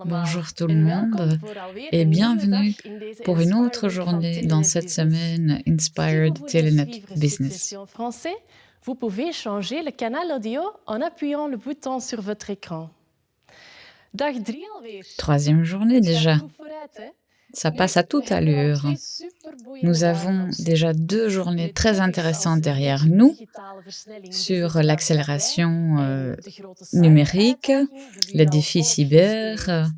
Bonjour tout le monde et bienvenue pour une autre journée dans cette semaine Inspired Telenet Business. Français, vous pouvez changer le canal audio en appuyant le bouton sur votre écran. Dag 3 alweer. Troisième journée déjà, Goed vooruit, hè? ça passe à toute allure. Nous avons déjà 2 journées très intéressantes derrière nous sur l'accélération numérique, les défis cyber,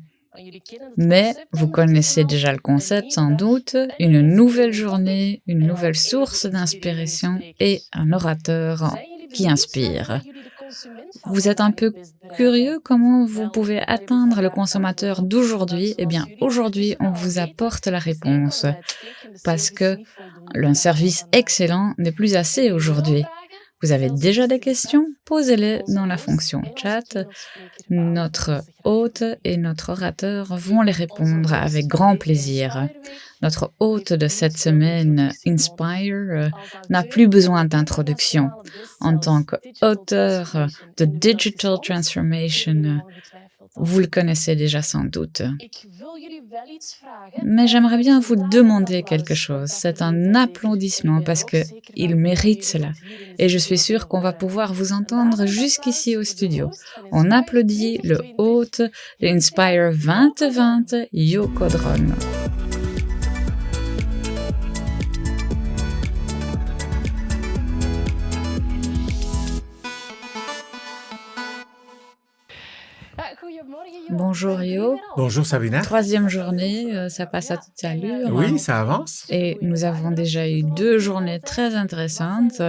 mais vous connaissez déjà le concept sans doute, une nouvelle journée, une nouvelle source d'inspiration et un orateur qui inspire. Vous êtes un peu curieux comment vous pouvez atteindre le consommateur d'aujourd'hui? Eh bien, aujourd'hui, on vous apporte la réponse parce que un service excellent n'est plus assez aujourd'hui. Vous avez déjà des questions? Posez-les dans la fonction chat. Notre hôte et notre orateur vont les répondre avec grand plaisir. Notre hôte de cette semaine, Inspire, n'a plus besoin d'introduction. En tant qu'auteur de Digital Transformation, vous le connaissez déjà sans doute. Mais j'aimerais bien vous demander quelque chose. C'est un applaudissement parce qu'il mérite cela. Et je suis sûre qu'on va pouvoir vous entendre jusqu'ici au studio. On applaudit le hôte de Inspire 2020, Yoko Dron. Bonjour Yo. Bonjour Sabina. Troisième journée, ça passe à toute allure. Oui, ça avance. Et nous avons déjà eu 2 journées très intéressantes.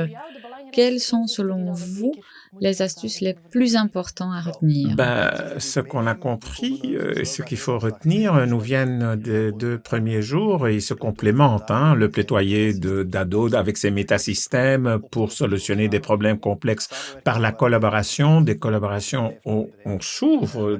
Quelles sont, selon vous, les astuces les plus importantes à retenir? Ce qu'on a compris et ce qu'il faut retenir nous viennent des 2 premiers jours et ils se complémentent. Le plaidoyer d'Adobe avec ses métasystèmes pour solutionner des problèmes complexes par la collaboration, des collaborations où on s'ouvre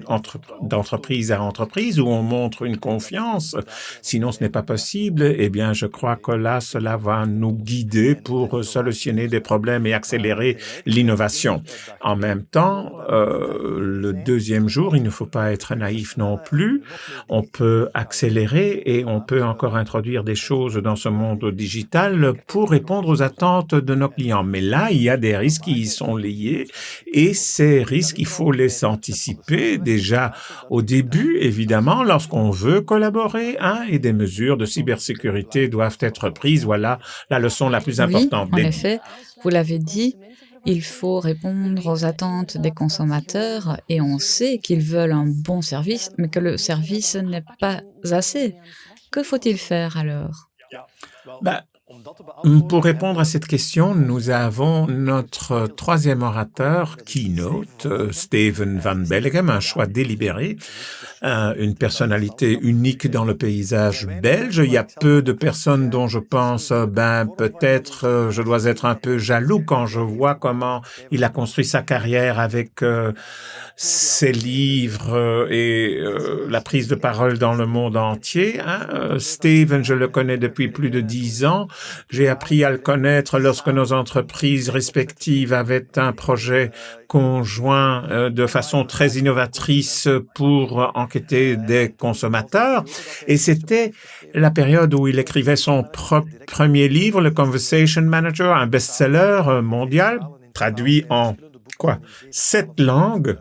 d'entreprise à entreprise, où on montre une confiance. Sinon, ce n'est pas possible. Eh bien, je crois que là, cela va nous guider pour solutionner des problèmes et accélérer l'innovation. En même temps, le 2e jour, il ne faut pas être naïf non plus. On peut accélérer et on peut encore introduire des choses dans ce monde digital pour répondre aux attentes de nos clients. Mais là, il y a des risques qui y sont liés et ces risques, il faut les anticiper déjà au début, évidemment, lorsqu'on veut collaborer, et des mesures de cybersécurité doivent être prises. Voilà la leçon la plus importante. Oui, en effet, vous l'avez dit. Il faut répondre aux attentes des consommateurs et on sait qu'ils veulent un bon service, mais que le service n'est pas assez. Que faut-il faire alors? Pour répondre à cette question, nous avons notre 3e orateur, keynote, Steven Van Bellegem, un choix délibéré, une personnalité unique dans le paysage belge. Il y a peu de personnes dont je pense, peut-être je dois être un peu jaloux quand je vois comment il a construit sa carrière avec ses livres et la prise de parole dans le monde entier. Steven, je le connais depuis plus de 10 ans. J'ai appris à le connaître lorsque nos entreprises respectives avaient un projet conjoint de façon très innovatrice pour enquêter des consommateurs. Et c'était la période où il écrivait son premier livre, le Conversation Manager, un best-seller mondial, traduit en 7 langues.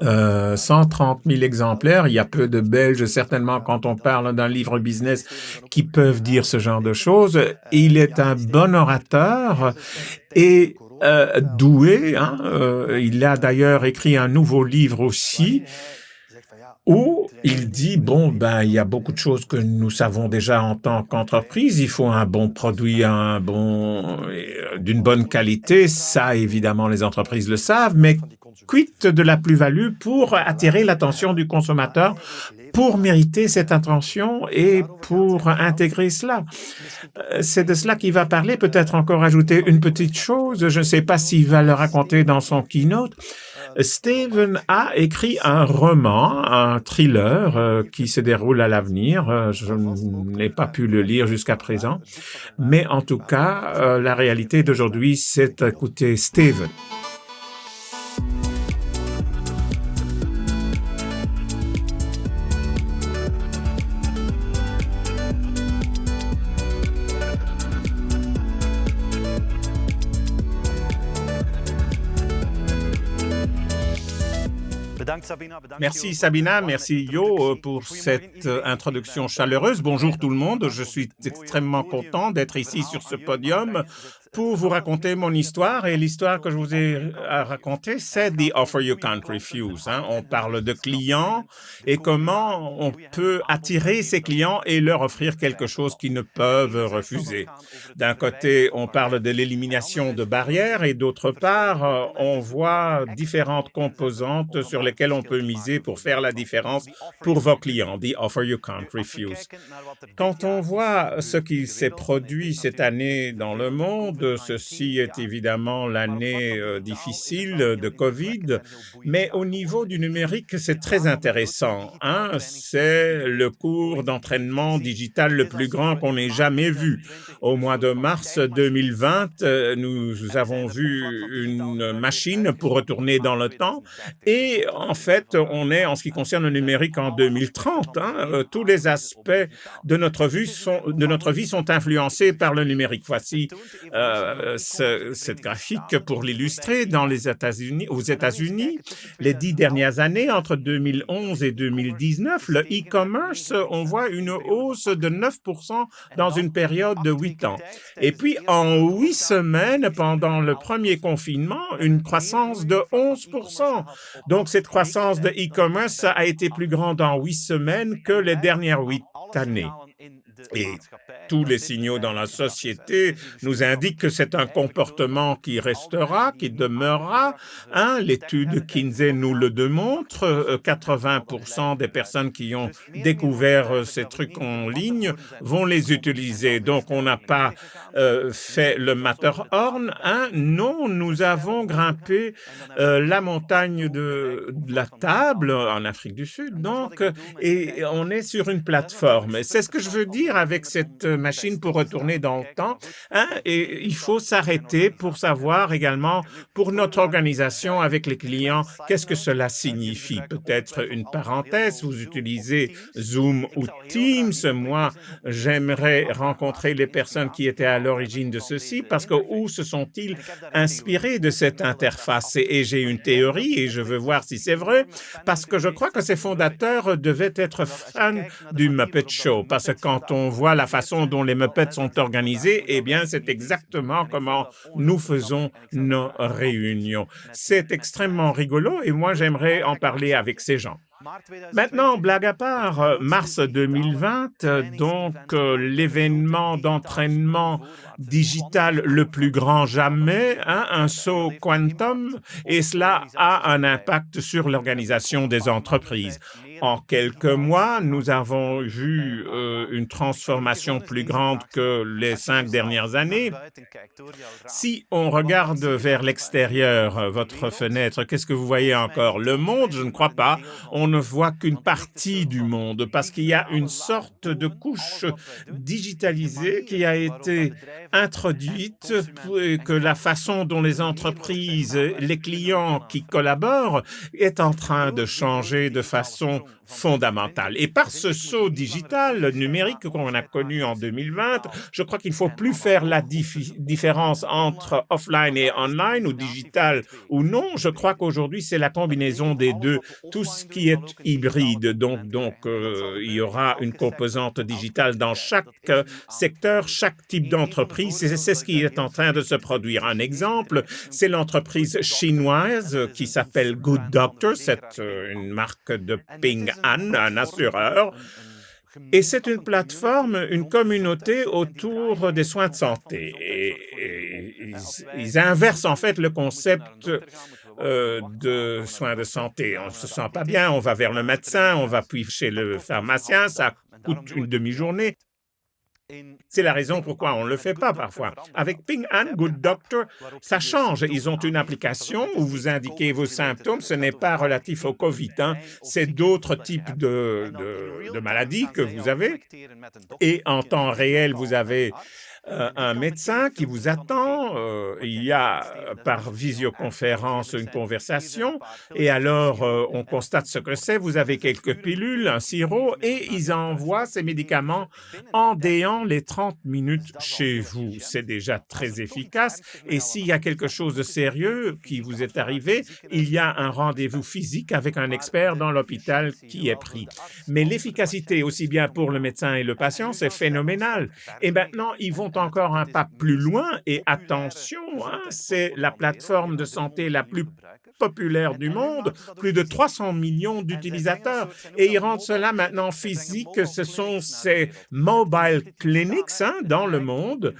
130 000 exemplaires. Il y a peu de Belges, certainement, quand on parle d'un livre business, qui peuvent dire ce genre de choses. Il est un bon orateur et doué. Il a d'ailleurs écrit un nouveau livre aussi, où il dit, il y a beaucoup de choses que nous savons déjà en tant qu'entreprise. Il faut un bon produit, d'une bonne qualité. Ça, évidemment, les entreprises le savent, mais quid de la plus-value pour attirer l'attention du consommateur, pour mériter cette attention et pour intégrer cela. C'est de cela qu'il va parler, peut-être encore ajouter une petite chose, je ne sais pas s'il va le raconter dans son keynote. Steven a écrit un roman, un thriller qui se déroule à l'avenir. Je n'ai pas pu le lire jusqu'à présent, mais en tout cas, la réalité d'aujourd'hui, c'est écouter Steven. Merci Sabina, merci Yo pour cette introduction chaleureuse. Bonjour tout le monde, je suis extrêmement content d'être ici sur ce podium pour vous raconter mon histoire. Et l'histoire que je vous ai à raconter, c'est The Offer You Can't Refuse. On parle de clients et comment on peut attirer ces clients et leur offrir quelque chose qu'ils ne peuvent refuser. D'un côté, on parle de l'élimination de barrières et d'autre part, on voit différentes composantes sur lesquelles on peut miser pour faire la différence pour vos clients. The Offer You Can't Refuse. Quand on voit ce qui s'est produit cette année dans le monde, ceci est évidemment l'année difficile de COVID, mais au niveau du numérique, c'est très intéressant. C'est le cours d'entraînement digital le plus grand qu'on ait jamais vu. Au mois de mars 2020, nous avons vu une machine pour retourner dans le temps et en fait, on est en ce qui concerne le numérique en 2030. Tous les aspects de notre vie sont influencés par le numérique. Voici cette graphique pour l'illustrer. Aux États-Unis, les 10 dernières années, entre 2011 et 2019, le e-commerce, on voit une hausse de 9% dans une période de 8 ans. Et puis, en 8 semaines, pendant le premier confinement, une croissance de 11%. Donc, cette croissance de e-commerce a été plus grande en 8 semaines que les dernières 8 années. Et tous les signaux dans la société nous indiquent que c'est un comportement qui restera, qui demeurera. L'étude Kinsey nous le démontre. 80% des personnes qui ont découvert ces trucs en ligne vont les utiliser. Donc, on n'a pas fait le Matterhorn. Non, nous avons grimpé la montagne de la table en Afrique du Sud. Donc, et on est sur une plateforme. C'est ce que je veux dire avec cette machine pour retourner dans le temps. Et il faut s'arrêter pour savoir également, pour notre organisation avec les clients, qu'est-ce que cela signifie. Peut-être une parenthèse, vous utilisez Zoom ou Teams. Moi, j'aimerais rencontrer les personnes qui étaient à l'origine de ceci parce que où se sont-ils inspirés de cette interface? Et j'ai une théorie et je veux voir si c'est vrai parce que je crois que ces fondateurs devaient être fans du Muppet Show parce que quand on voit la façon dont les Muppets sont organisés, eh bien, c'est exactement comment nous faisons nos réunions. C'est extrêmement rigolo et moi, j'aimerais en parler avec ces gens. Maintenant, blague à part, mars 2020, donc l'événement d'entraînement digital le plus grand jamais, un saut quantum, et cela a un impact sur l'organisation des entreprises. En quelques mois, nous avons vu une transformation plus grande que les 5 dernières années. Si on regarde vers l'extérieur, votre fenêtre, qu'est-ce que vous voyez encore? Le monde? Je ne crois pas. On ne voit qu'une partie du monde parce qu'il y a une sorte de couche digitalisée qui a été introduite et que la façon dont les entreprises, les clients qui collaborent est en train de changer de façon fondamentale. Et par ce saut digital, numérique qu'on a connu en 2020, je crois qu'il ne faut plus faire la différence entre offline et online ou digital ou non. Je crois qu'aujourd'hui, c'est la combinaison des deux, tout ce qui est hybride. Donc il y aura une composante digitale dans chaque secteur, chaque type d'entreprise. C'est ce qui est en train de se produire. Un exemple, c'est l'entreprise chinoise qui s'appelle Good Doctor. C'est une marque de Ping An, un assureur. Et c'est une plateforme, une communauté autour des soins de santé. Et ils inversent en fait le concept de soins de santé. On ne se sent pas bien, on va vers le médecin, on va puis chez le pharmacien, ça coûte une demi-journée. C'est la raison pourquoi on ne le fait pas parfois. Avec Ping An, Good Doctor, ça change. Ils ont une application où vous indiquez vos symptômes. Ce n'est pas relatif au COVID. C'est d'autres types de maladies que vous avez. Et en temps réel, vous avez un médecin qui vous attend maintenant, il y a par visioconférence une conversation et alors on constate ce que c'est. Vous avez quelques pilules, un sirop et ils envoient ces médicaments en déant les 30 minutes chez vous. C'est déjà très efficace et s'il y a quelque chose de sérieux qui vous est arrivé, il y a un rendez-vous physique avec un expert dans l'hôpital qui est pris. Mais l'efficacité, aussi bien pour le médecin et le patient, c'est phénoménal. Et maintenant, ils vont encore un pas plus loin et attention, hein, c'est la plateforme de santé la plus populaire du monde, plus de 300 millions d'utilisateurs. Et ils rendent cela maintenant physique. Ce sont ces mobile clinics hein, dans le monde.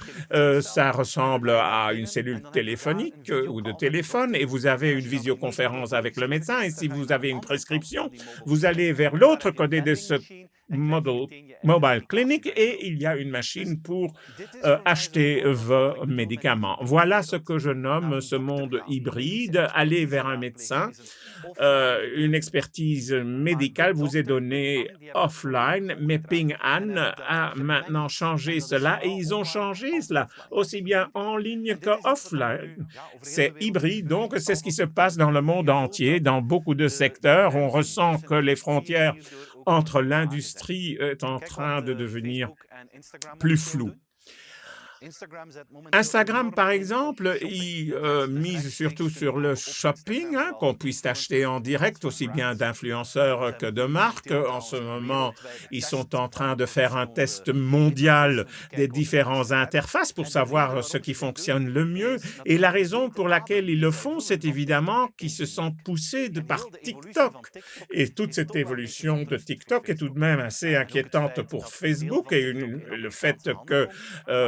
Ça ressemble à une cellule téléphonique ou de téléphone et vous avez une visioconférence avec le médecin. Et si vous avez une prescription, vous allez vers l'autre côté de ce mobile clinic et il y a une machine pour acheter vos médicaments. Voilà ce que je nomme ce monde hybride. Aller vers un médecin, une expertise médicale vous est donnée offline, mais Ping An a maintenant changé cela et ils ont changé cela aussi bien en ligne qu'offline. C'est hybride, donc c'est ce qui se passe dans le monde entier, dans beaucoup de secteurs. On ressent que les frontières entre l'industrie est en train de devenir plus floues. Instagram, par exemple, il mise surtout sur le shopping, hein, qu'on puisse acheter en direct, aussi bien d'influenceurs que de marques. En ce moment, ils sont en train de faire un test mondial des différentes interfaces pour savoir ce qui fonctionne le mieux. Et la raison pour laquelle ils le font, c'est évidemment qu'ils se sont poussés par TikTok. Et toute cette évolution de TikTok est tout de même assez inquiétante pour Facebook et le fait que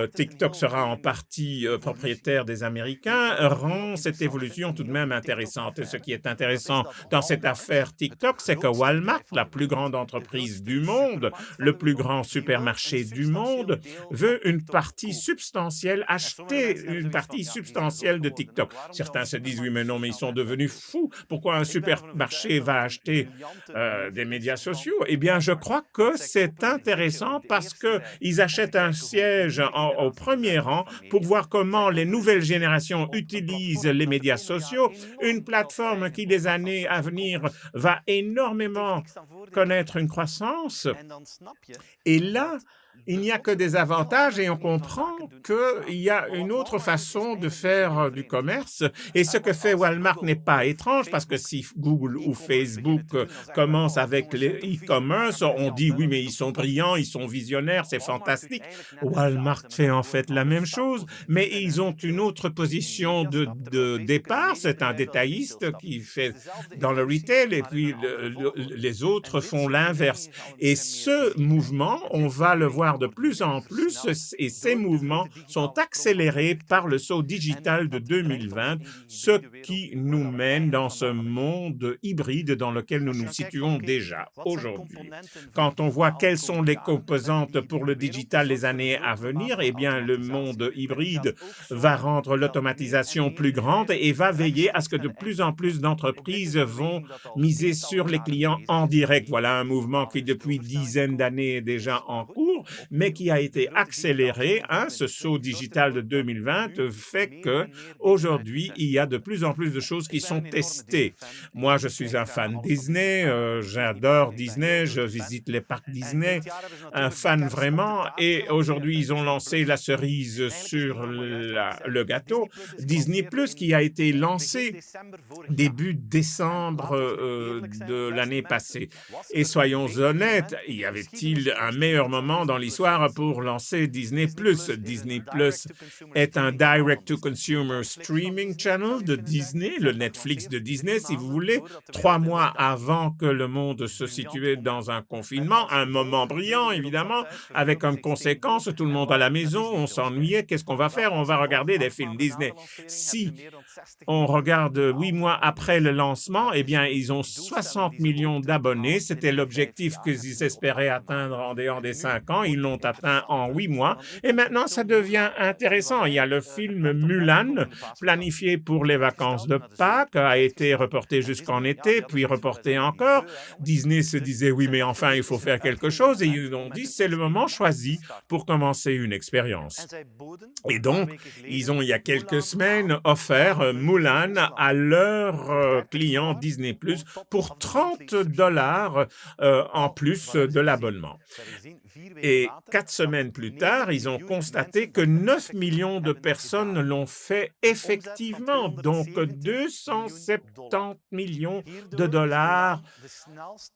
TikTok sera en partie propriétaire des Américains, rend cette évolution tout de même intéressante. Et ce qui est intéressant dans cette affaire TikTok, c'est que Walmart, la plus grande entreprise du monde, le plus grand supermarché du monde, veut une partie substantielle, acheter une partie substantielle de TikTok. Certains se disent, oui, mais non, mais ils sont devenus fous. Pourquoi un supermarché va acheter des médias sociaux? Eh bien, je crois que c'est intéressant parce qu'ils achètent un siège au premier rang pour voir comment les nouvelles générations utilisent les médias sociaux, une plateforme qui, les années à venir, va énormément connaître une croissance. Et là, il n'y a que des avantages et on comprend qu'il y a une autre façon de faire du commerce. Et ce que fait Walmart n'est pas étrange parce que si Google ou Facebook commencent avec les e-commerce, on dit oui, mais ils sont brillants, ils sont visionnaires, c'est fantastique. Walmart fait en fait la même chose, mais ils ont une autre position de départ. C'est un détailliste qui fait dans le retail et puis les autres font l'inverse. Et ce mouvement, on va le voir de plus en plus et ces mouvements sont accélérés par le saut digital de 2020, ce qui nous mène dans ce monde hybride dans lequel nous nous situons déjà aujourd'hui. Quand on voit quelles sont les composantes pour le digital les années à venir, eh bien le monde hybride va rendre l'automatisation plus grande et va veiller à ce que de plus en plus d'entreprises vont miser sur les clients en direct. Voilà un mouvement qui depuis dizaines d'années est déjà en cours, mais qui a été accéléré. Hein, ce saut digital de 2020 fait qu'aujourd'hui, il y a de plus en plus de choses qui sont testées. Moi, je suis un fan Disney, j'adore Disney, je visite les parcs Disney, un fan vraiment, et aujourd'hui, ils ont lancé la cerise sur le gâteau, Disney+, qui a été lancé début décembre de l'année passée. Et soyons honnêtes, y avait-il un meilleur moment dans l'histoire pour lancer Disney+. Disney+ est un direct-to-consumer streaming channel de Disney, le Netflix de Disney, si vous voulez, 3 mois avant que le monde se situait dans un confinement, un moment brillant, évidemment, avec comme conséquence, tout le monde à la maison, on s'ennuyait, qu'est-ce qu'on va faire? On va regarder des films Disney. Si on regarde 8 mois après le lancement, eh bien, ils ont 60 millions d'abonnés, c'était l'objectif qu'ils espéraient atteindre en dehors des 5 ans. ils l'ont atteint en 8 mois, et maintenant ça devient intéressant. Il y a le film Mulan, planifié pour les vacances de Pâques, a été reporté jusqu'en été, puis reporté encore. Disney se disait, oui, mais enfin, il faut faire quelque chose, et ils ont dit, c'est le moment choisi pour commencer une expérience. Et donc, ils ont, il y a quelques semaines, offert Mulan à leurs clients Disney+, pour $30 en plus de l'abonnement. Et 4 semaines plus tard, ils ont constaté que 9 millions de personnes l'ont fait effectivement, donc 270 millions de dollars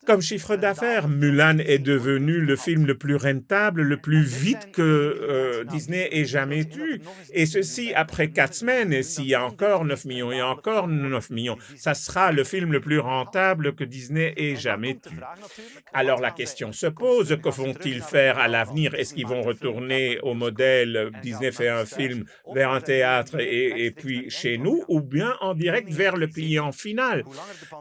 comme chiffre d'affaires. Mulan est devenu le film le plus rentable, le plus vite que Disney ait jamais eu. Et ceci après 4 semaines, et s'il y a encore 9 millions et encore 9 millions, ça sera le film le plus rentable que Disney ait jamais eu. Alors la question se pose, que vont-ils faire à l'avenir? Est-ce qu'ils vont retourner au modèle Disney fait un film vers un théâtre et puis chez nous, ou bien en direct vers le client final?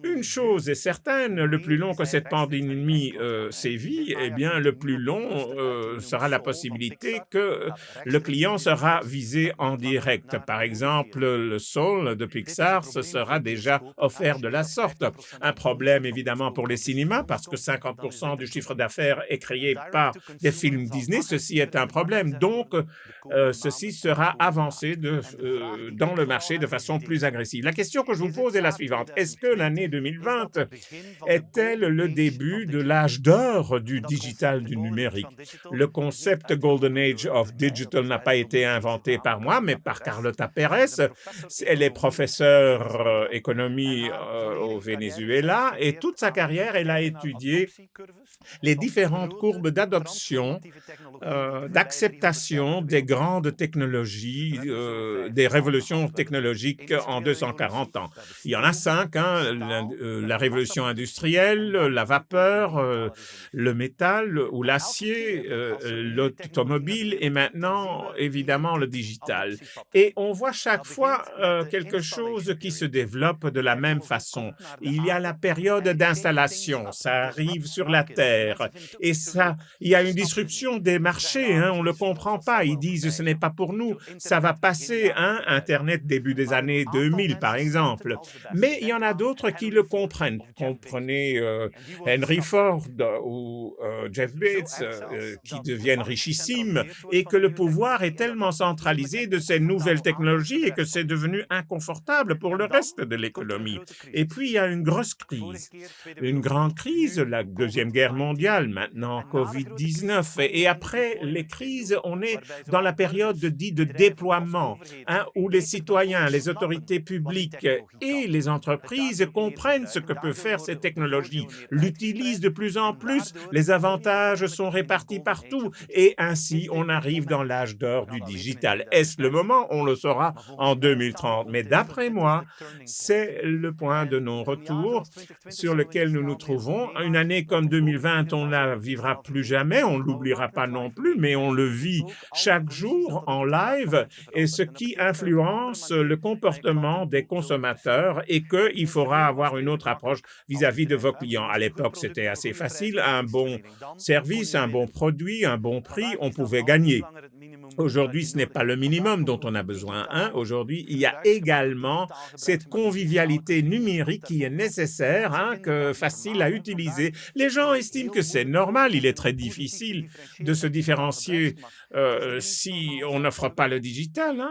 Une chose est certaine, le plus long que cette pandémie sévit, eh bien le plus long sera la possibilité que le client sera visé en direct. Par exemple, le Soul de Pixar se sera déjà offert de la sorte. Un problème évidemment pour les cinémas, parce que 50% du chiffre d'affaires est créé par des films Disney. Ceci est un problème. Donc, ceci sera avancé dans le marché de façon plus agressive. La question que je vous pose est la suivante. Est-ce que l'année 2020 est-elle le début de l'âge d'or du digital, du numérique? Le concept Golden Age of Digital n'a pas été inventé par moi, mais par Carlota Pérez. Elle est professeure économie au Venezuela, et toute sa carrière, elle a étudié les différentes courbes d'adoption, d'acceptation des grandes technologies, des révolutions technologiques en 240 ans. Il y en a 5, la révolution industrielle, la vapeur, le métal ou l'acier, l'automobile et maintenant, évidemment, le digital. Et on voit chaque fois quelque chose qui se développe de la même façon. Il y a la période d'installation, ça arrive sur la Terre, et ça, il y a une disruption des marchés, on ne le comprend pas. Ils disent ce n'est pas pour nous, ça va passer, Internet début des années 2000 par exemple. Mais il y en a d'autres qui le comprennent. Comprenez Henry Ford ou Jeff Bezos qui deviennent richissimes et que le pouvoir est tellement centralisé de ces nouvelles technologies et que c'est devenu inconfortable pour le reste de l'économie. Et puis il y a une grosse crise, une grande crise, la Deuxième Guerre mondiale, maintenant Covid-19. Et après les crises, on est dans la période dite de déploiement, où les citoyens, les autorités publiques et les entreprises comprennent ce que peuvent faire ces technologies, l'utilisent de plus en plus, les avantages sont répartis partout et ainsi on arrive dans l'âge d'or du digital. Est-ce le moment? On le saura en 2030. Mais d'après moi, c'est le point de non-retour sur lequel nous nous trouvons. Une année comme 2020, on ne la vivra plus jamais, on ne l'oubliera pas non plus, mais on le vit chaque jour en live, et ce qui influence le comportement des consommateurs et qu'il faudra avoir une autre approche vis-à-vis de vos clients. À l'époque, c'était assez facile, un bon service, un bon produit, un bon prix, on pouvait gagner. Aujourd'hui, ce n'est pas le minimum dont on a besoin. Aujourd'hui, il y a également cette convivialité numérique qui est nécessaire, facile à utiliser. Les gens estiment que c'est normal. Il est très difficile de se différencier si on n'offre pas le digital.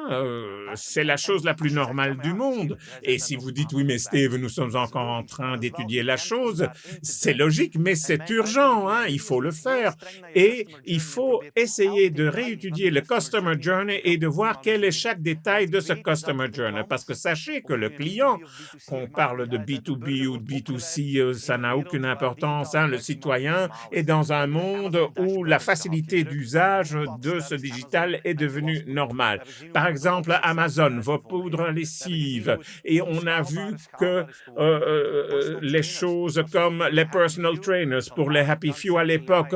C'est la chose la plus normale du monde. Et si vous dites, oui, mais Steve, nous sommes encore en train d'étudier la chose, c'est logique, mais c'est urgent. Il faut le faire. Et il faut essayer de réétudier le Customer Journey et de voir quel est chaque détail de ce Customer Journey. Parce que sachez que le client, qu'on parle de B2B ou de B2C, ça n'a aucune importance. Le citoyen est dans un monde où la facilité d'usage de ce digital est devenue normale. Par exemple, Amazon, vos poudres lessives. Et on a vu que les choses comme les personal trainers pour les Happy Few à l'époque,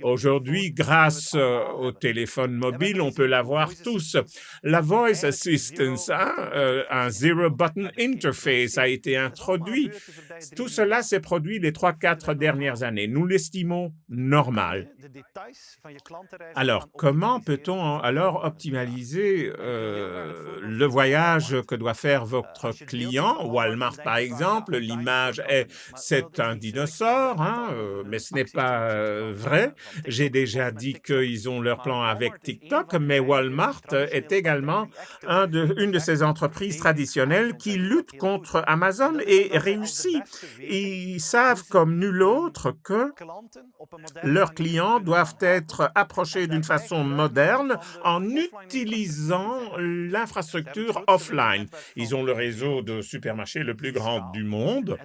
aujourd'hui, grâce au téléphone mobile, on peut l'avoir tous. La Voice Assistance, un Zero Button Interface a été introduit Tout cela s'est produit les 3, 4 dernières années. Nous l'estimons normal. Alors, comment peut-on alors optimaliser le voyage que doit faire votre client? Walmart, par exemple, l'image est, c'est un dinosaure, hein, mais ce n'est pas vrai. J'ai déjà dit qu'ils ont leur plan avec TikTok, mais Walmart est également une de ces entreprises traditionnelles qui lutte contre Amazon et réussit. Ils savent comme nul autre que leurs clients doivent être approchés d'une façon moderne en utilisant l'infrastructure offline. Ils ont le réseau de supermarchés le plus grand du monde.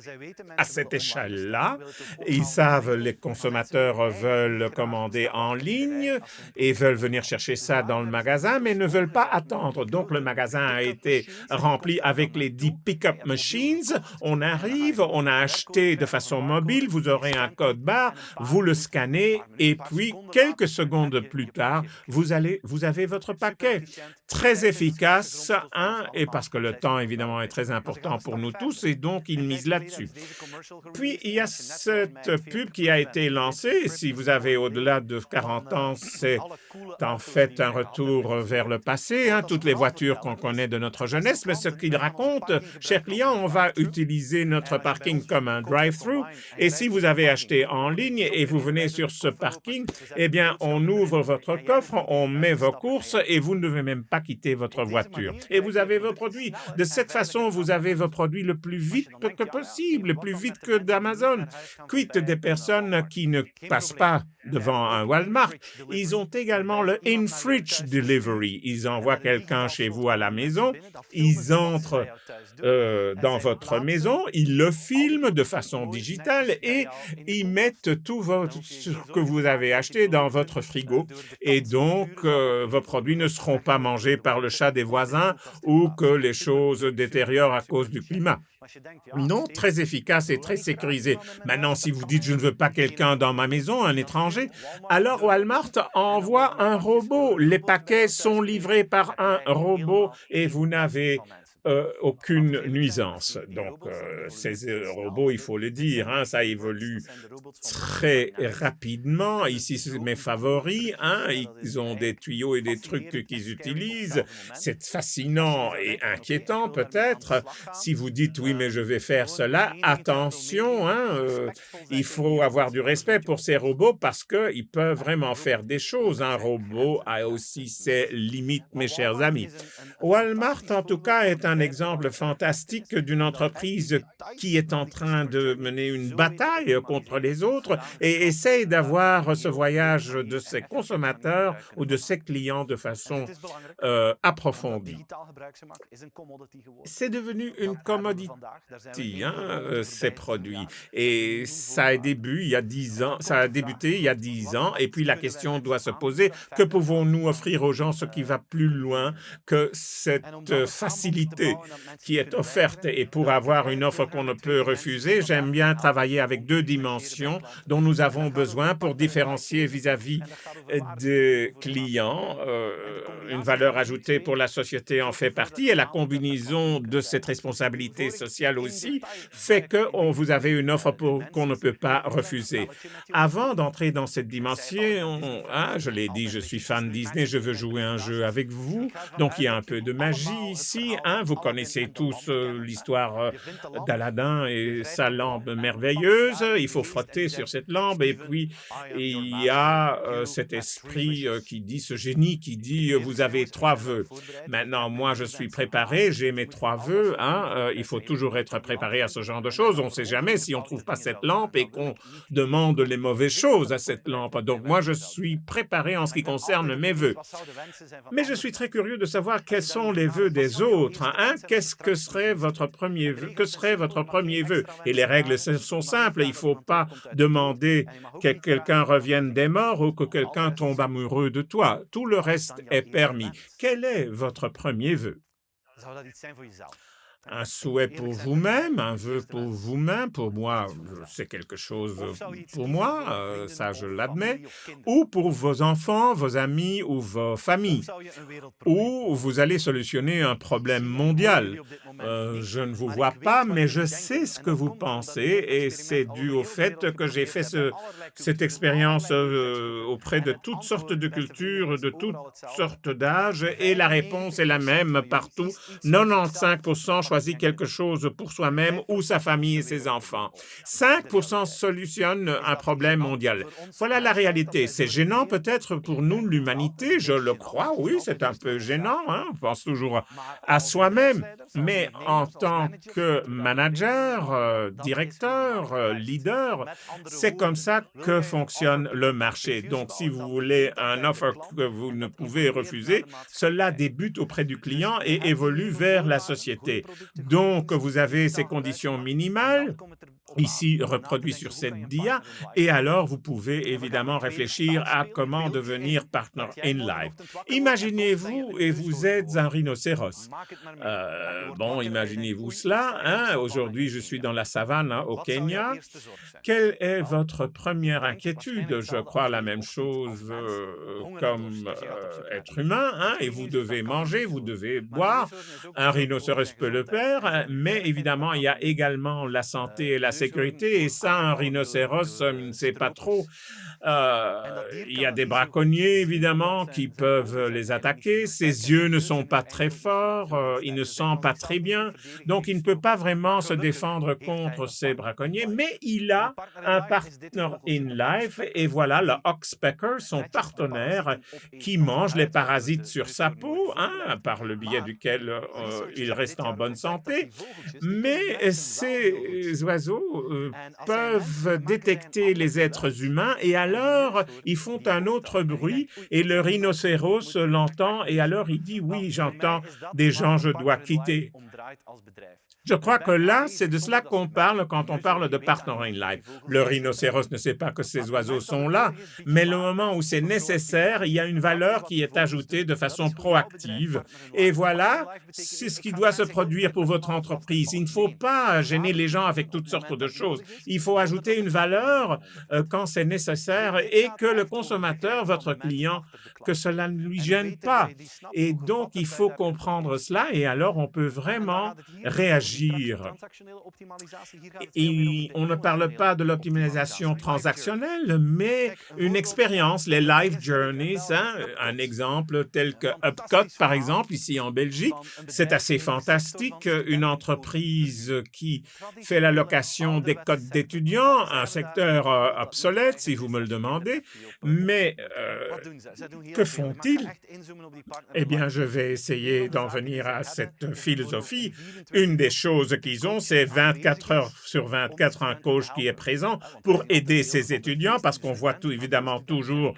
À cette échelle-là, ils savent les consommateurs veulent commander en ligne et veulent venir chercher ça dans le magasin, mais ne veulent pas attendre. Donc, le magasin a été rempli avec les 10 pick-up machines. On arrive, on a acheté de façon mobile, vous aurez un code barre, vous le scannez et puis quelques secondes plus tard, vous avez votre paquet. Très efficace, hein, et parce que le temps, évidemment, est très important pour nous tous et donc ils misent là-dessus. Puis, il y a cette pub qui a été lancée. Si vous avez au-delà de 40 ans, c'est en fait un retour vers le passé, hein, toutes les voitures qu'on connaît de notre jeunesse, mais ce qu'il raconte, chers clients, on va utiliser notre parking comme un drive-thru et si vous avez acheté en ligne et vous venez sur ce parking, eh bien, on ouvre votre coffre, on met vos courses et vous ne devez même pas quitter votre voiture. Et vous avez vos produits. De cette façon, vous avez vos produits le plus vite que possible, plus vite que d'Amazon. Quid des personnes qui ne passent pas devant un Walmart? Ils ont également le in-fridge delivery. Ils envoient quelqu'un chez vous à la maison, ils entrent dans votre maison, ils le filment de façon digitale et ils mettent tout ce que vous avez acheté dans votre frigo. Et donc, vos produits ne seront pas mangés par le chat des voisins ou que les choses détériorent à cause du climat. Non, très efficace et très sécurisé. Maintenant, si vous dites « je ne veux pas quelqu'un dans ma maison, un étranger », alors Walmart envoie un robot. Les paquets sont livrés par un robot et vous n'avez aucune nuisance. Donc, ces robots, il faut le dire, hein, ça évolue très rapidement. Ici, c'est mes favoris. Hein, ils ont des tuyaux et des trucs qu'ils utilisent. C'est fascinant et inquiétant peut-être. Si vous dites « oui, mais je vais faire cela », attention, hein, il faut avoir du respect pour ces robots parce qu'ils peuvent vraiment faire des choses. Un robot a aussi ses limites, mes chers amis. Walmart, en tout cas, est un exemple fantastique d'une entreprise qui est en train de mener une bataille contre les autres et essaye d'avoir ce voyage de ses consommateurs ou de ses clients de façon approfondie. C'est devenu une commodity, hein, ces produits. Et ça a débuté il y a 10 ans, et puis la question doit se poser, que pouvons-nous offrir aux gens, ce qui va plus loin que cette facilité qui est offerte? Et pour avoir une offre qu'on ne peut refuser, j'aime bien travailler avec 2 dimensions dont nous avons besoin pour différencier vis-à-vis des clients. Une valeur ajoutée pour la société en fait partie et la combinaison de cette responsabilité sociale aussi fait que vous avez une offre qu'on ne peut pas refuser. Avant d'entrer dans cette dimension, hein, je l'ai dit, je suis fan Disney, je veux jouer un jeu avec vous, donc il y a un peu de magie ici. Hein, vous connaissez tous l'histoire d'Aladin et sa lampe merveilleuse. Il faut frotter sur cette lampe et puis il y a cet esprit qui dit, ce génie qui dit vous avez 3 vœux. Maintenant, moi, je suis préparé, j'ai mes 3 vœux. Hein, il faut toujours être préparé à ce genre de choses. On ne sait jamais si on ne trouve pas cette lampe et qu'on demande les mauvaises choses à cette lampe. Donc, moi, je suis préparé en ce qui concerne mes vœux. Mais je suis très curieux de savoir quels sont les vœux des autres. Hein? Qu'est-ce que serait votre premier vœu? Que serait votre premier vœu? Et les règles sont simples. Il ne faut pas demander que quelqu'un revienne des morts ou que quelqu'un tombe amoureux de toi. Tout le reste est permis. Quel est votre premier vœu? un souhait pour vous-même, un vœu pour vous-même, pour moi, c'est quelque chose pour moi, ça je l'admets, ou pour vos enfants, vos amis ou vos familles, ou vous allez solutionner un problème mondial. Je ne vous vois pas, mais je sais ce que vous pensez et c'est dû au fait que j'ai fait cette expérience auprès de toutes sortes de cultures, de toutes sortes d'âges et la réponse est la même partout. 95% choisit quelque chose pour soi-même ou sa famille et ses enfants. 5% solutionnent un problème mondial. Voilà la réalité. C'est gênant peut-être pour nous, l'humanité, je le crois, oui, c'est un peu gênant, hein? On pense toujours à soi-même, mais en tant que manager, directeur, leader, c'est comme ça que fonctionne le marché. Donc, si vous voulez un offer que vous ne pouvez refuser, cela débute auprès du client et évolue vers la société. Donc, vous avez ces conditions minimales, ici reproduit sur cette dia, et alors vous pouvez évidemment réfléchir à comment devenir partner in life. Imaginez-vous et vous êtes un rhinocéros. Bon, imaginez-vous cela, hein? Aujourd'hui, je suis dans la savane hein, au Kenya. Quelle est votre première inquiétude? Je crois la même chose comme être humain, hein? Et vous devez manger, vous devez boire. Un rhinocéros peut le faire, mais évidemment, il y a également la santé et la sécurité, et ça, un rhinocéros ne sait pas trop. Il y a des braconniers, évidemment, qui peuvent les attaquer. Ses yeux ne sont pas très forts, il ne sent pas très bien, donc il ne peut pas vraiment se défendre contre ces braconniers, mais il a un partner in life, et voilà le oxpecker, son partenaire, qui mange les parasites sur sa peau, hein, par le biais duquel il reste en bonne santé. Mais ces oiseaux peuvent détecter les êtres humains et alors ils font un autre bruit et le rhinocéros l'entend et alors il dit oui, j'entends des gens, je dois quitter. Je crois que là, c'est de cela qu'on parle quand on parle de partner in life. Le rhinocéros ne sait pas que ces oiseaux sont là, mais le moment où c'est nécessaire, il y a une valeur qui est ajoutée de façon proactive. Et voilà, c'est ce qui doit se produire pour votre entreprise. Il ne faut pas gêner les gens avec toutes sortes de choses. Il faut ajouter une valeur quand c'est nécessaire et que le consommateur, votre client, que cela ne lui gêne pas. Et donc, il faut comprendre cela et alors on peut vraiment réagir. Et on ne parle pas de l'optimisation transactionnelle, mais une expérience, les life journeys, hein, un exemple tel que Upcut, par exemple, ici en Belgique, c'est assez fantastique. Une entreprise qui fait la location des codes d'étudiants, un secteur obsolète, si vous me le demandez, mais que font-ils? Eh bien, je vais essayer d'en venir à cette philosophie. Une des choses qu'ils ont, c'est 24 heures sur 24 un coach qui est présent pour aider ces étudiants parce qu'on voit évidemment toujours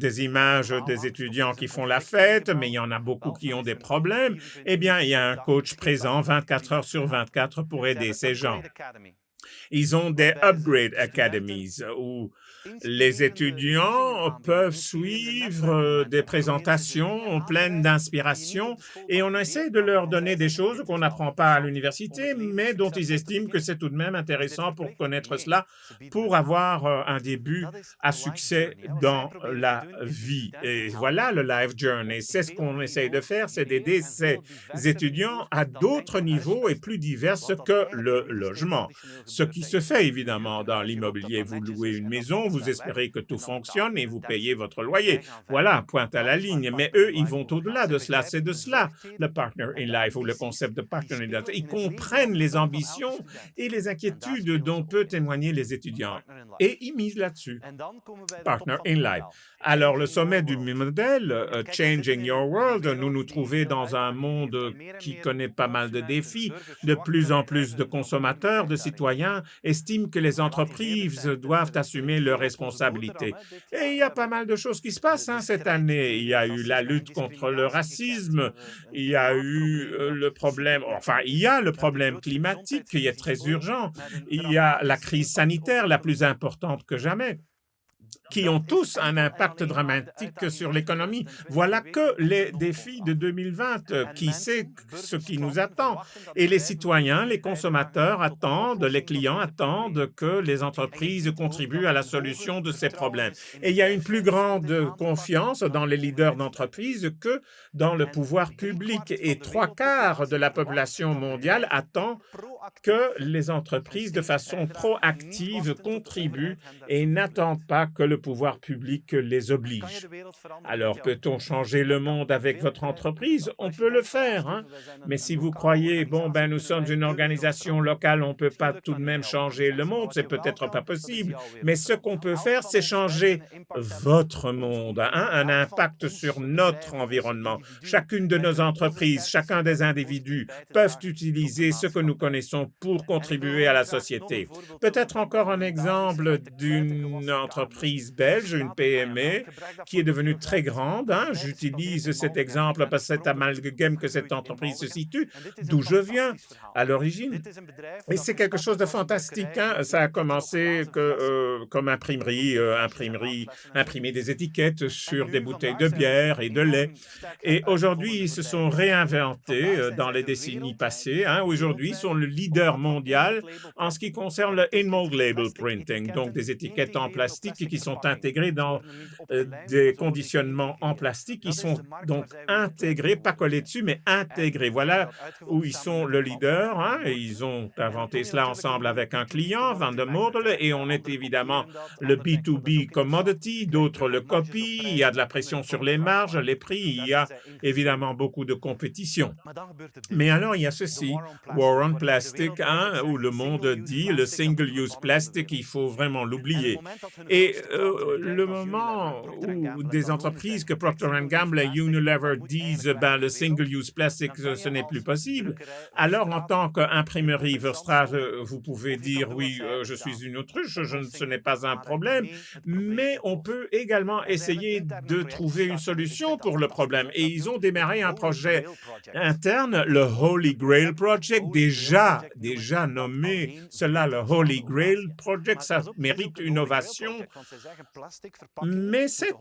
des images des étudiants qui font la fête, mais il y en a beaucoup qui ont des problèmes. Eh bien, il y a un coach présent 24 heures sur 24 pour aider ces gens. Ils ont des Upgrade Academies où les étudiants peuvent suivre des présentations pleines d'inspiration et on essaie de leur donner des choses qu'on n'apprend pas à l'université, mais dont ils estiment que c'est tout de même intéressant pour connaître cela, pour avoir un début à succès dans la vie. Et voilà le Life Journey. C'est ce qu'on essaie de faire, c'est d'aider ces étudiants à d'autres niveaux et plus divers que le logement. Ce qui se fait évidemment dans l'immobilier, vous louez une maison, vous espérez que tout fonctionne et vous payez votre loyer. Voilà, pointe à la ligne. Mais eux, ils vont au-delà de cela. C'est de cela, le partner in life ou le concept de partner in life. Ils comprennent les ambitions et les inquiétudes dont peut témoigner les étudiants. Et ils misent là-dessus. Partner in life. Alors, le sommet du modèle, Changing Your World, nous nous trouvons dans un monde qui connaît pas mal de défis. De plus en plus de consommateurs, de citoyens estiment que les entreprises doivent assumer leurs responsabilités. Et il y a pas mal de choses qui se passent cette année. Il y a eu la lutte contre le racisme, il y a eu le problème climatique qui est très urgent, il y a la crise sanitaire la plus importante que jamais. qui ont tous un impact dramatique sur l'économie. Voilà que les défis de 2020. Qui sait ce qui nous attend? Et les citoyens, les consommateurs attendent, les clients attendent que les entreprises contribuent à la solution de ces problèmes. Et il y a une plus grande confiance dans les leaders d'entreprise que dans le pouvoir public. Et 3/4 de la population mondiale attend que les entreprises, de façon proactive, contribuent et n'attendent pas que le pouvoir public les oblige. Alors, peut-on changer le monde avec votre entreprise? On peut le faire, hein? Mais si vous croyez, bon, ben, nous sommes une organisation locale, on ne peut pas tout de même changer le monde, c'est peut-être pas possible. Mais ce qu'on peut faire, c'est changer votre monde, hein, un impact sur notre environnement. Chacune de nos entreprises, chacun des individus peuvent utiliser ce que nous connaissons pour contribuer à la société. Peut-être encore un exemple d'une entreprise belge, une PME, qui est devenue très grande. Hein. J'utilise cet exemple parce que c'est à Malgem que cette entreprise se situe, d'où je viens à l'origine. Et c'est quelque chose de fantastique. Hein. Ça a commencé comme imprimerie, imprimer des étiquettes sur des bouteilles de bière et de lait. Et aujourd'hui, ils se sont réinventés dans les décennies passées. Hein. Aujourd'hui, ils sont le leader mondial en ce qui concerne le in-mold label printing, donc des étiquettes en plastique qui sont intégrées dans des conditionnements en plastique qui sont donc intégrés, pas collés dessus, mais intégrés. Voilà où ils sont le leader. Hein, et ils ont inventé cela ensemble avec un client, Van de Moordele, et on est évidemment le B2B commodity, d'autres le copient, il y a de la pression sur les marges, les prix, il y a évidemment beaucoup de compétition. Mais alors, il y a ceci, War on Plastic, hein, où le monde dit le single-use plastic, il faut vraiment l'oublier. Et le moment où des entreprises que Procter & Gamble et Unilever disent ben, le single-use plastic, ce n'est plus possible, alors en tant qu'imprimerie Verstraete, vous pouvez dire oui, je suis une autruche, ce n'est pas un problème, mais on peut également essayer de trouver une solution pour le problème. Et ils ont démarré un projet interne, le Holy Grail Project, déjà nommé cela le Holy Grail Project, ça mérite une ovation. Mais c'est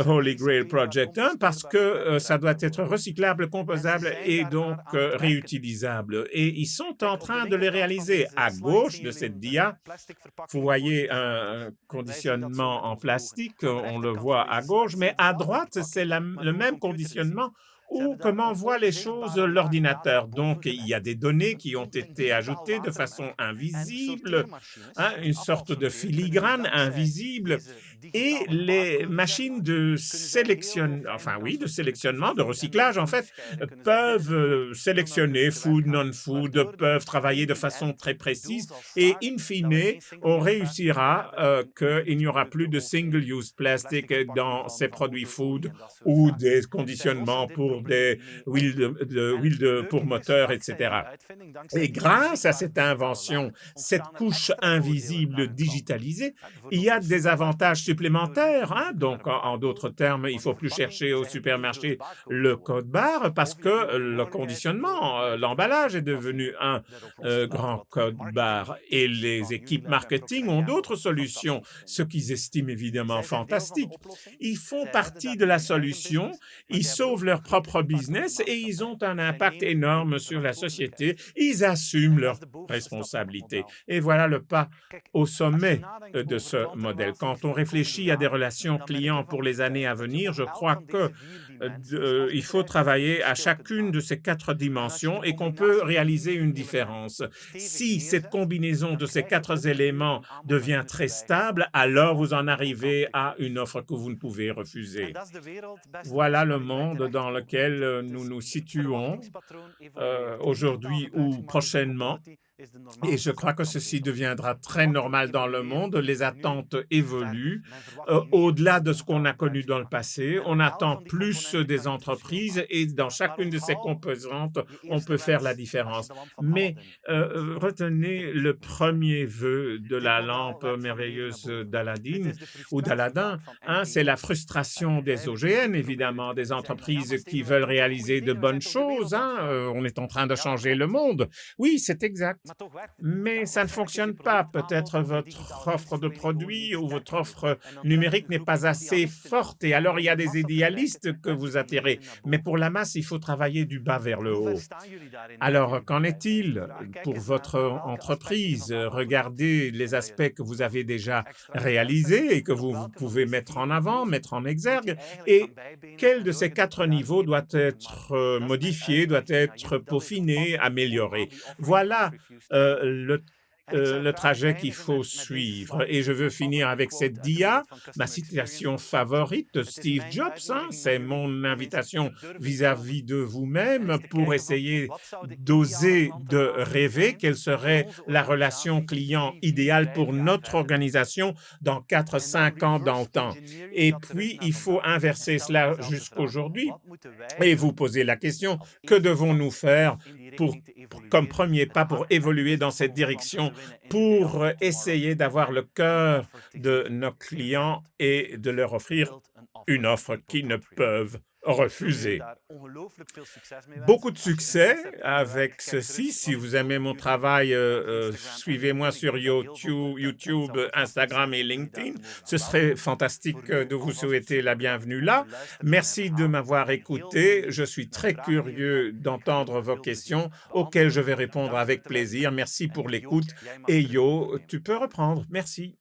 Holy Grail Project, hein, parce que ça doit être recyclable, composable et donc réutilisable. Et ils sont en train de les réaliser. À gauche de cette dia, vous voyez un conditionnement en plastique, on le voit à gauche, mais à droite, c'est le même conditionnement ou comment voit les choses l'ordinateur. Donc, il y a des données qui ont été ajoutées de façon invisible, hein, une sorte de filigrane invisible, et les machines de sélectionnement, de recyclage, en fait, peuvent sélectionner food, non-food, peuvent travailler de façon très précise, et in fine, on réussira qu'il n'y aura plus de single-use plastic dans ces produits food ou des conditionnements pour des huiles pour moteur, etc. Et grâce à cette invention, cette couche invisible digitalisée, il y a des avantages supplémentaires. Hein? Donc, en d'autres termes, il ne faut plus chercher au supermarché le code barre parce que le conditionnement, l'emballage est devenu un grand code barre. Et les équipes marketing ont d'autres solutions, ce qu'ils estiment évidemment fantastique. Ils font partie de la solution, ils sauvent leur propre business et ils ont un impact énorme sur la société. Ils assument leurs responsabilités. Et voilà le pas au sommet de ce modèle. Quand on réfléchit à des relations clients pour les années à venir, je crois qu'il faut travailler à chacune de ces 4 dimensions et qu'on peut réaliser une différence. Si cette combinaison de ces 4 éléments devient très stable, alors vous en arrivez à une offre que vous ne pouvez refuser. Voilà le monde dans lequel nous nous situons aujourd'hui ou prochainement. Et je crois que ceci deviendra très normal dans le monde. Les attentes évoluent. Au-delà de ce qu'on a connu dans le passé, on attend plus des entreprises et dans chacune de ces composantes, on peut faire la différence. Mais retenez le premier vœu de la lampe merveilleuse d'Aladin ou d'Aladin, hein, c'est la frustration des OGM, évidemment, des entreprises qui veulent réaliser de bonnes choses. Hein, on est en train de changer le monde. Oui, c'est exact. Mais ça ne fonctionne pas. Peut-être votre offre de produit ou votre offre numérique n'est pas assez forte et alors il y a des idéalistes que vous attirez. Mais pour la masse, il faut travailler du bas vers le haut. Alors, qu'en est-il pour votre entreprise? Regardez les aspects que vous avez déjà réalisés et que vous pouvez mettre en avant, mettre en exergue. Et quel de ces 4 niveaux doit être modifié, doit être peaufiné, amélioré? Voilà le trajet qu'il faut suivre. Et je veux finir avec cette dia, ma citation favorite de Steve Jobs, hein. C'est mon invitation vis-à-vis de vous-même pour essayer d'oser de rêver quelle serait la relation client idéale pour notre organisation dans 4, 5 ans dans le temps. Et puis, il faut inverser cela jusqu'aujourd'hui et vous poser la question, que devons-nous faire comme premier pas pour évoluer dans cette direction, pour essayer d'avoir le cœur de nos clients et de leur offrir une offre qu'ils ne peuvent refuser. Beaucoup de succès avec ceci. Si vous aimez mon travail, suivez-moi sur YouTube, Instagram et LinkedIn. Ce serait fantastique de vous souhaiter la bienvenue là. Merci de m'avoir écouté. Je suis très curieux d'entendre vos questions auxquelles je vais répondre avec plaisir. Merci pour l'écoute. Et Yo, tu peux reprendre. Merci.